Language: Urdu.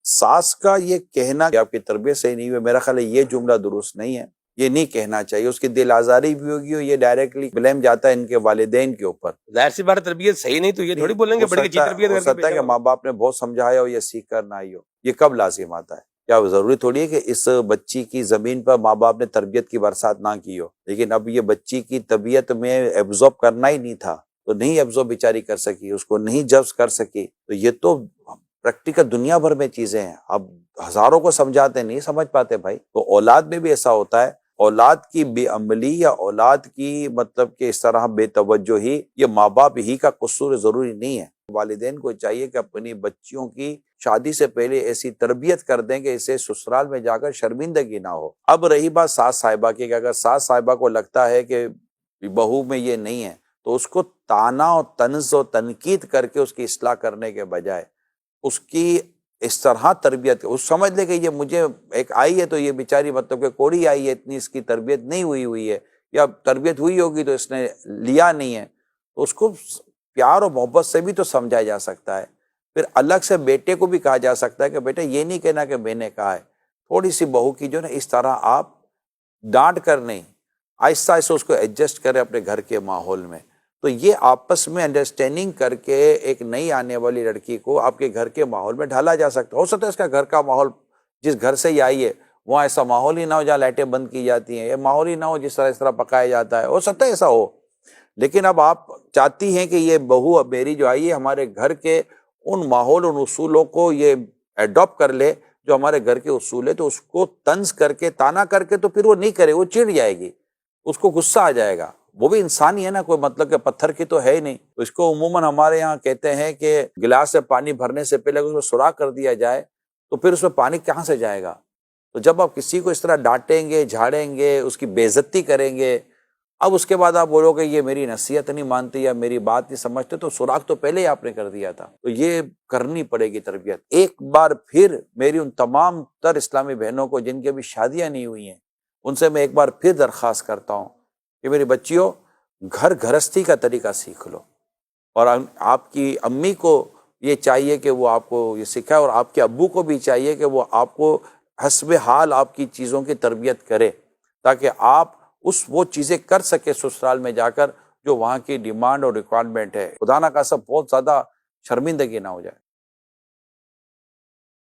ساس کا یہ کہنا کہ آپ کی تربیت صحیح نہیں ہوئی، میرا خیال ہے یہ جملہ درست نہیں ہے، یہ نہیں کہنا چاہیے. اس کی دل آزاری بھی ہوگی اور یہ ڈائریکٹلی بلیم جاتا ہے ان کے والدین کے اوپر. ظاہر سی بات ہے تربیت صحیح نہیں تو یہ تھوڑی بولیں گے بڑی اچھی تربیت ہو کر کے سکتا ہے کہ ماں باپ نے بہت سمجھایا ہو، یہ سیکھ کر نہ آئی ہو. یہ کب لازم آتا ہے؟ کیا ضروری تھوڑی ہے کہ اس بچی کی زمین پر ماں باپ نے تربیت کی برسات نہ کی ہو، لیکن اب یہ بچی کی طبیعت میں ایبزارب کرنا ہی نہیں تھا تو نہیں ایبزارب بیچاری کر سکی، اس کو نہیں جذب کر سکی. تو یہ تو پریکٹیکل دنیا بھر میں چیزیں ہیں. اب ہزاروں کو سمجھاتے نہیں سمجھ پاتے بھائی. تو اولاد میں بھی ایسا ہوتا ہے، اولاد کی بے عملی یا اولاد کی مطلب کہ اس طرح بے توجہی یہ ماں باپ ہی کا قصور ضروری نہیں ہے. والدین کو چاہیے کہ اپنی بچیوں کی شادی سے پہلے ایسی تربیت کر دیں کہ اسے سسرال میں جا کر شرمندگی نہ ہو. اب رہی بات ساس صاحبہ کی کہ اگر ساس صاحبہ کو لگتا ہے کہ بہو میں یہ نہیں ہے تو اس کو طعنہ اور طنز و تنقید کر کے اس کی اصلاح کرنے کے بجائے اس کی اس طرح تربیت اس سمجھ لے کہ یہ مجھے ایک آئی ہے تو یہ بیچاری مطلب کہ کوڑی آئی ہے، اتنی اس کی تربیت نہیں ہوئی ہے، یا تربیت ہوئی ہوگی تو اس نے لیا نہیں ہے. تو اس کو پیار اور محبت سے بھی تو سمجھایا جا سکتا ہے. پھر الگ سے بیٹے کو بھی کہا جا سکتا ہے کہ بیٹا یہ نہیں کہنا کہ میں نے کہا ہے. تھوڑی سی بہو کی جو نا اس طرح آپ ڈانٹ کر نہیں، آہستہ آہستہ اس کو ایڈجسٹ کرے اپنے گھر کے ماحول میں. تو یہ آپس میں انڈرسٹینڈنگ کر کے ایک نئی آنے والی لڑکی کو آپ کے گھر کے ماحول میں ڈھالا جا سکتا ہے. ہو سکتا ہے اس کا گھر کا ماحول جس گھر سے ہی آئی ہے وہاں ایسا ماحول ہی نہ ہو جہاں لائٹیں بند کی جاتی ہیں، یا ماحول ہی نہ ہو جس طرح اس طرح پکایا جاتا ہے، ہو سکتا ہے ایسا ہو. لیکن اب آپ چاہتی ہیں کہ یہ بہو میری جو آئی ہے ہمارے گھر کے ان ماحول ان اصولوں کو یہ ایڈاپٹ کر لے جو ہمارے گھر کے اصول ہے، تو اس کو طنز کر کے طعنہ کر کے تو پھر وہ نہیں کرے، وہ چڑ جائے گی، اس کو غصہ آ جائے گا. وہ بھی انسان ہی ہے نا، کوئی مطلب کہ پتھر کی تو ہے ہی نہیں. اس کو عموماً ہمارے یہاں کہتے ہیں کہ گلاس سے پانی بھرنے سے پہلے اگر اس میں سوراخ کر دیا جائے تو پھر اس میں پانی کہاں سے جائے گا. تو جب آپ کسی کو اس طرح ڈانٹیں گے، جھاڑیں گے، اس کی بے عزتی کریں گے، اب اس کے بعد آپ بولو کہ یہ میری نصیحت نہیں مانتے یا میری بات نہیں سمجھتے، تو سوراخ تو پہلے ہی آپ نے کر دیا تھا. تو یہ کرنی پڑے گی تربیت. ایک بار پھر میری ان تمام تر اسلامی بہنوں کو جن کی ابھی شادیاں نہیں ہوئی ہیں ان سے میں ایک بار پھر درخواست کرتا ہوں کہ میری بچیوں گھر گھرستی کا طریقہ سیکھ لو. اور آپ کی امی کو یہ چاہیے کہ وہ آپ کو یہ سکھائے، اور آپ کے ابو کو بھی چاہیے کہ وہ آپ کو حسب حال آپ کی چیزوں کی تربیت کرے، تاکہ آپ وہ چیزیں کر سکے سسرال میں جا کر جو وہاں کی ڈیمانڈ اور ریکوائرمنٹ ہے. خدا نہ خواستہ بہت زیادہ شرمندگی نہ ہو جائے.